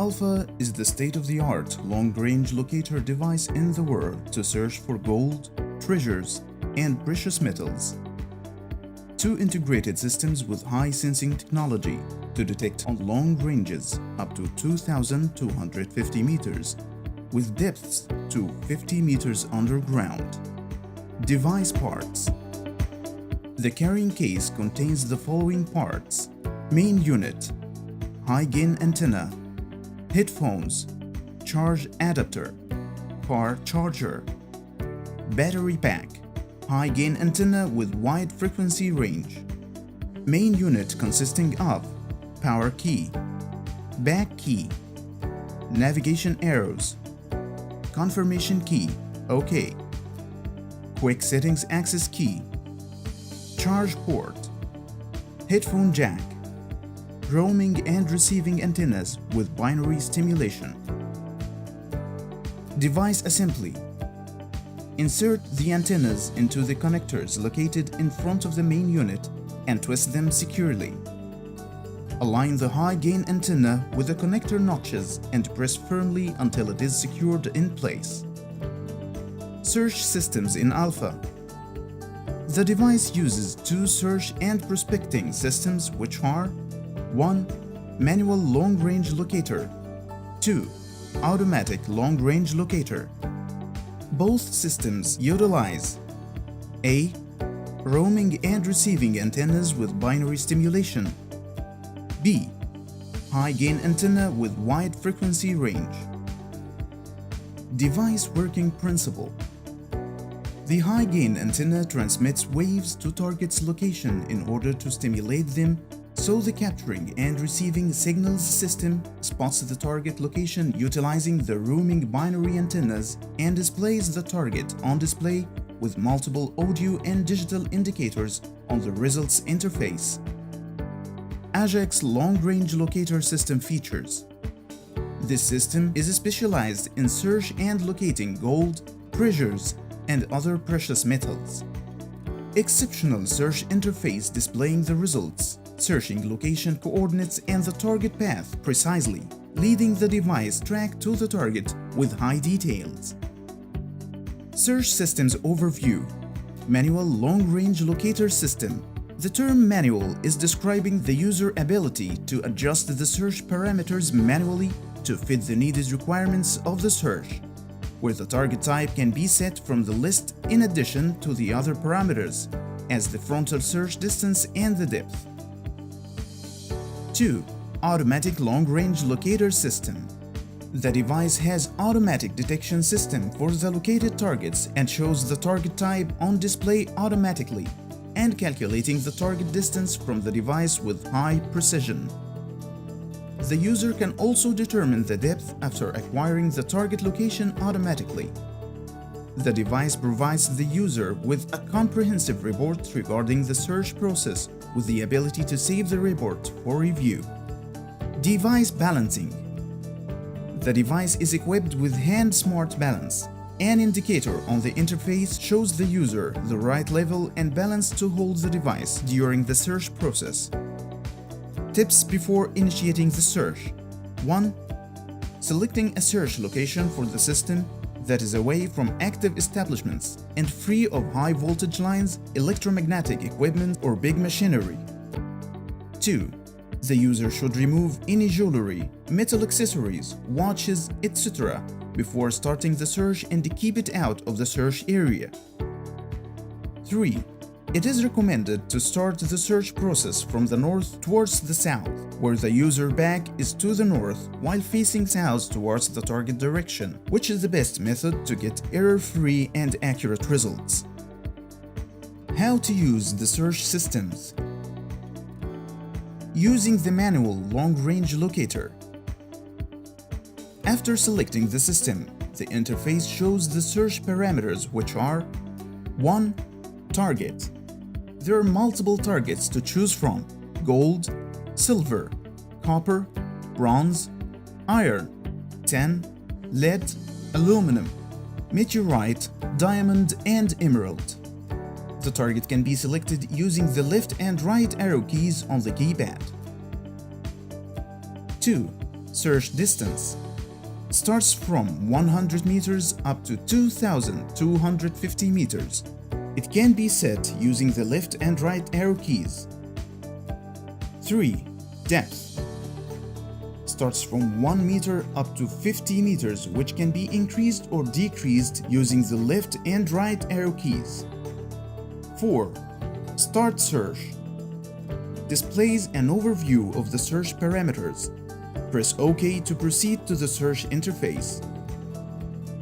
Alpha is the state-of-the-art long-range locator device in the world to search for gold, treasures, and precious metals. Two integrated systems with high sensing technology to detect on long ranges up to 2,250 meters, with depths to 50 meters underground. Device parts. The carrying case contains the following parts: main unit, high-gain antenna, headphones, charge adapter, car charger, battery pack, high-gain antenna with wide frequency range. Main unit consisting of power key, back key, navigation arrows, confirmation key, OK, quick settings access key, charge port, headphone jack, roaming and receiving antennas with binary stimulation. Device assembly. Insert the antennas into the connectors located in front of the main unit and twist them securely. Align the high-gain antenna with the connector notches and press firmly until it is secured in place. Search systems in Alpha. The device uses two search and prospecting systems, which are 1. Manual long-range locator. 2. Automatic long-range locator. Both systems utilize A. Roaming and receiving antennas with binary stimulation. B. High-gain antenna with wide frequency range. Device working principle. The high-gain antenna transmits waves to target's location in order to stimulate them, so the capturing and receiving signals system spots the target location utilizing the roaming binary antennas and displays the target on display with multiple audio and digital indicators on the results interface. AJAX long-range locator system features. This system is specialized in search and locating gold, treasures, and other precious metals. Exceptional search interface displaying the results, searching location coordinates and the target path precisely, leading the device track to the target with high details. Search systems overview. Manual long-range locator system. The term manual is describing the user ability to adjust the search parameters manually to fit the needed requirements of the search, where the target type can be set from the list in addition to the other parameters, as the frontal search distance and the depth. 2. Automatic long-range locator system. The device has automatic detection system for the located targets and shows the target type on display automatically and calculating the target distance from the device with high precision. The user can also determine the depth after acquiring the target location automatically. The device provides the user with a comprehensive report regarding the search process with the ability to save the report for review. Device balancing. The device is equipped with Hand Smart Balance. An indicator on the interface shows the user the right level and balance to hold the device during the search process. Tips before initiating the search. 1. Selecting a search location for the system that is away from active establishments and free of high voltage lines, electromagnetic equipment, or big machinery. 2. The user should remove any jewelry, metal accessories, watches, etc. before starting the search and keep it out of the search area. 3. It is recommended to start the search process from the north towards the south, where the user back is to the north while facing south towards the target direction, which is the best method to get error-free and accurate results. How to use the search systems. Using the manual long-range locator. After selecting the system, the interface shows the search parameters, which are 1. Target. There are multiple targets to choose from: gold, silver, copper, bronze, iron, tin, lead, aluminum, meteorite, diamond, and emerald. The target can be selected using the left and right arrow keys on the keypad. 2. Search distance starts from 100 meters up to 2,250 meters. It can be set using the left and right arrow keys. 3. Depth starts from 1 meter up to 50 meters, which can be increased or decreased using the left and right arrow keys. 4. Start search displays an overview of the search parameters. Press OK to proceed to the search interface.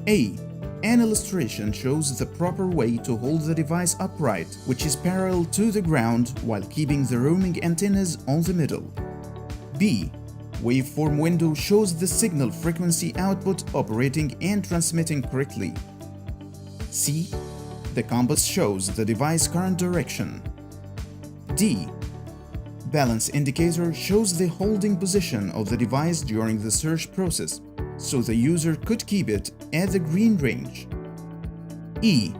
A. An illustration shows the proper way to hold the device upright, which is parallel to the ground while keeping the roaming antennas on the middle. B. Waveform window shows the signal frequency output operating and transmitting correctly. C. The compass shows the device current direction. D. Balance indicator shows the holding position of the device during the search process, so the user could keep it at the green range. E.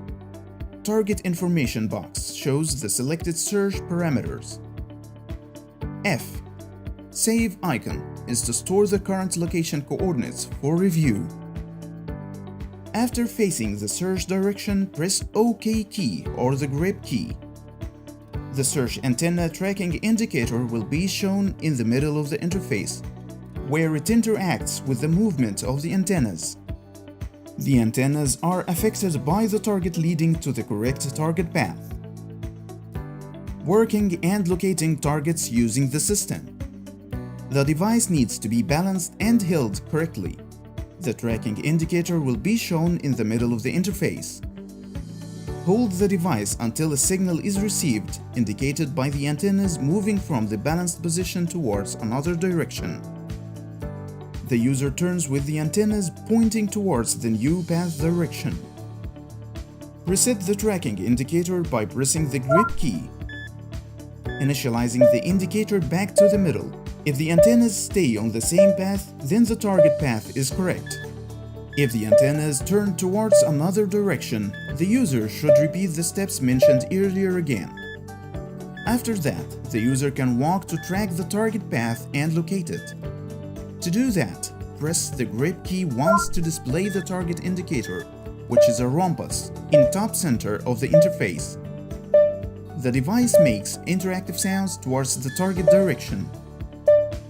Target information box shows the selected search parameters. F. Save icon is to store the current location coordinates for review. After facing the search direction, press OK key or the grip key. The search antenna tracking indicator will be shown in the middle of the interface, where it interacts with the movement of the antennas. The antennas are affected by the target leading to the correct target path. Working and locating targets using the system. The device needs to be balanced and held correctly. The tracking indicator will be shown in the middle of the interface. Hold the device until a signal is received, indicated by the antennas moving from the balanced position towards another direction. The user turns with the antennas pointing towards the new path direction. Reset the tracking indicator by pressing the grip key, initializing the indicator back to the middle. If the antennas stay on the same path, then the target path is correct. If the antennas turn towards another direction, the user should repeat the steps mentioned earlier again. After that, the user can walk to track the target path and locate it. To do that, press the grip key once to display the target indicator, which is a rhombus, in top center of the interface. The device makes interactive sounds towards the target direction.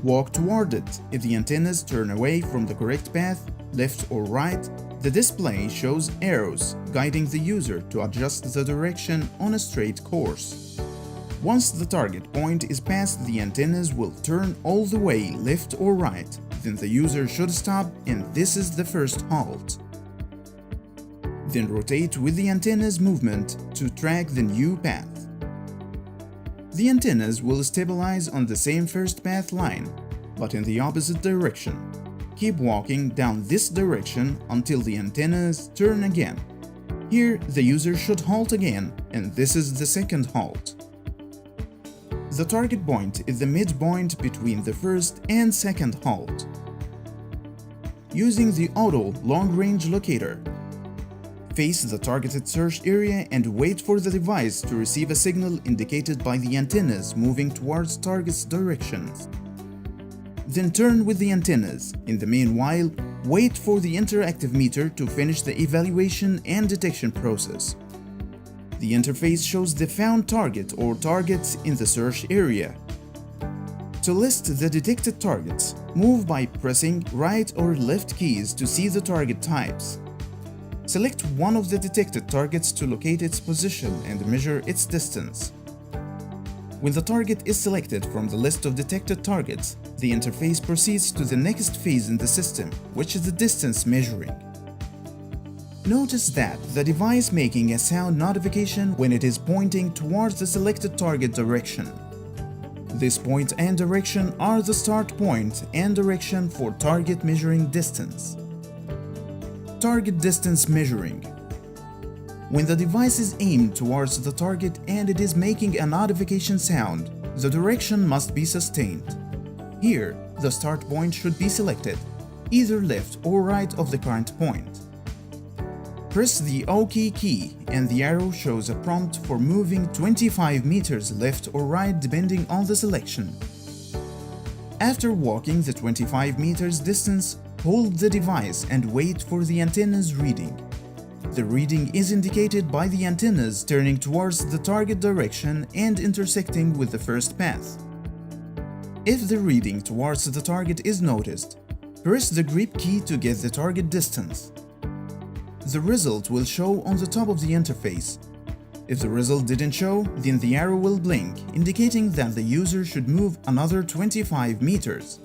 Walk toward it. If the antennas turn away from the correct path, left or right, the display shows arrows guiding the user to adjust the direction on a straight course. Once the target point is passed, the antennas will turn all the way left or right. Then the user should stop, and this is the first halt. Then rotate with the antennas movement to track the new path. The antennas will stabilize on the same first path line, but in the opposite direction. Keep walking down this direction until the antennas turn again. Here, the user should halt again, and this is the second halt. The target point is the midpoint between the first and second halt. Using the auto long-range locator, face the targeted search area and wait for the device to receive a signal indicated by the antennas moving towards target's directions. Then turn with the antennas. In the meanwhile, wait for the interactive meter to finish the evaluation and detection process. The interface shows the found target or targets in the search area. To list the detected targets, move by pressing right or left keys to see the target types. Select one of the detected targets to locate its position and measure its distance. When the target is selected from the list of detected targets, the interface proceeds to the next phase in the system, which is the distance measuring. Notice that the device making a sound notification when it is pointing towards the selected target direction. This point and direction are the start point and direction for target measuring distance. Target distance measuring. When the device is aimed towards the target and it is making a notification sound, the direction must be sustained. Here, the start point should be selected, either left or right of the current point. Press the OK key and the arrow shows a prompt for moving 25 meters left or right depending on the selection. After walking the 25 meters distance, hold the device and wait for the antenna's reading. The reading is indicated by the antennas turning towards the target direction and intersecting with the first path. If the reading towards the target is noticed, press the grip key to get the target distance. The result will show on the top of the interface. If the result didn't show, then the arrow will blink, indicating that the user should move another 25 meters.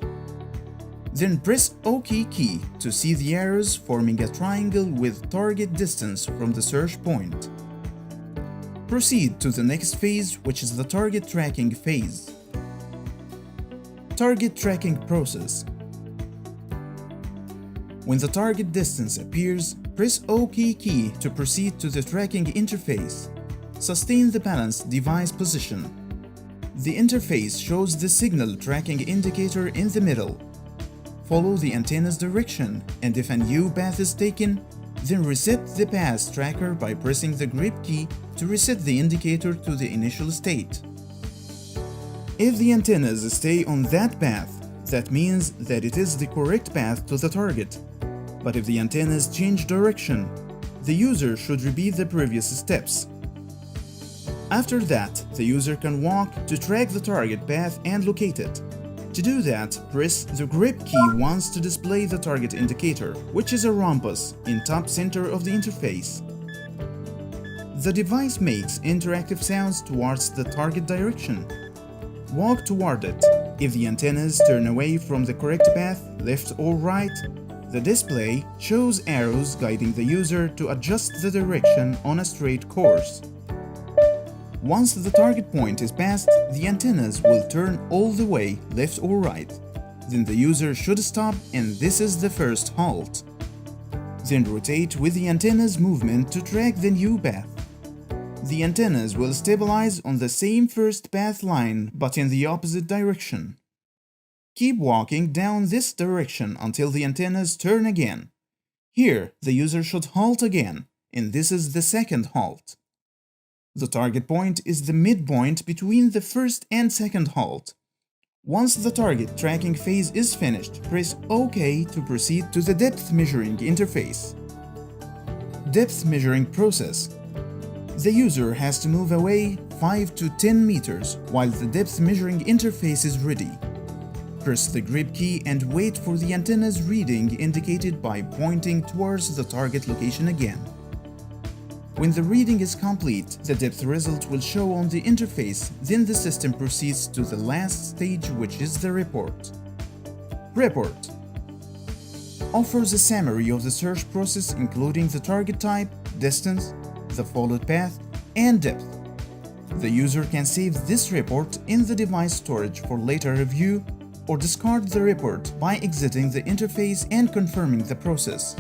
Then press OK key to see the arrows forming a triangle with target distance from the search point. Proceed to the next phase, which is the target tracking phase. Target tracking process. When the target distance appears, press OK key to proceed to the tracking interface. Sustain the balanced device position. The interface shows the signal tracking indicator in the middle. Follow the antenna's direction, and if a new path is taken, then reset the path tracker by pressing the grip key to reset the indicator to the initial state. If the antennas stay on that path, that means that it is the correct path to the target. But if the antennas change direction, the user should repeat the previous steps. After that, the user can walk to track the target path and locate it. To do that, press the grip key once to display the target indicator, which is a rhombus in top center of the interface. The device makes interactive sounds towards the target direction. Walk toward it. If the antennas turn away from the correct path, left or right, the display shows arrows guiding the user to adjust the direction on a straight course. Once the target point is passed, the antennas will turn all the way left or right. Then the user should stop, and this is the first halt. Then rotate with the antenna's movement to track the new path. The antennas will stabilize on the same first path line but in the opposite direction. Keep walking down this direction until the antennas turn again. Here, the user should halt again, and this is the second halt. The target point is the midpoint between the first and second halt. Once the target tracking phase is finished, press OK to proceed to the depth measuring interface. Depth measuring process. The user has to move away 5 to 10 meters while the depth measuring interface is ready. Press the grip key and wait for the antenna's reading indicated by pointing towards the target location again. When the reading is complete, the depth result will show on the interface, then the system proceeds to the last stage, which is the report. Report offers a summary of the search process including the target type, distance, the followed path, and depth. The user can save this report in the device storage for later review or discard the report by exiting the interface and confirming the process.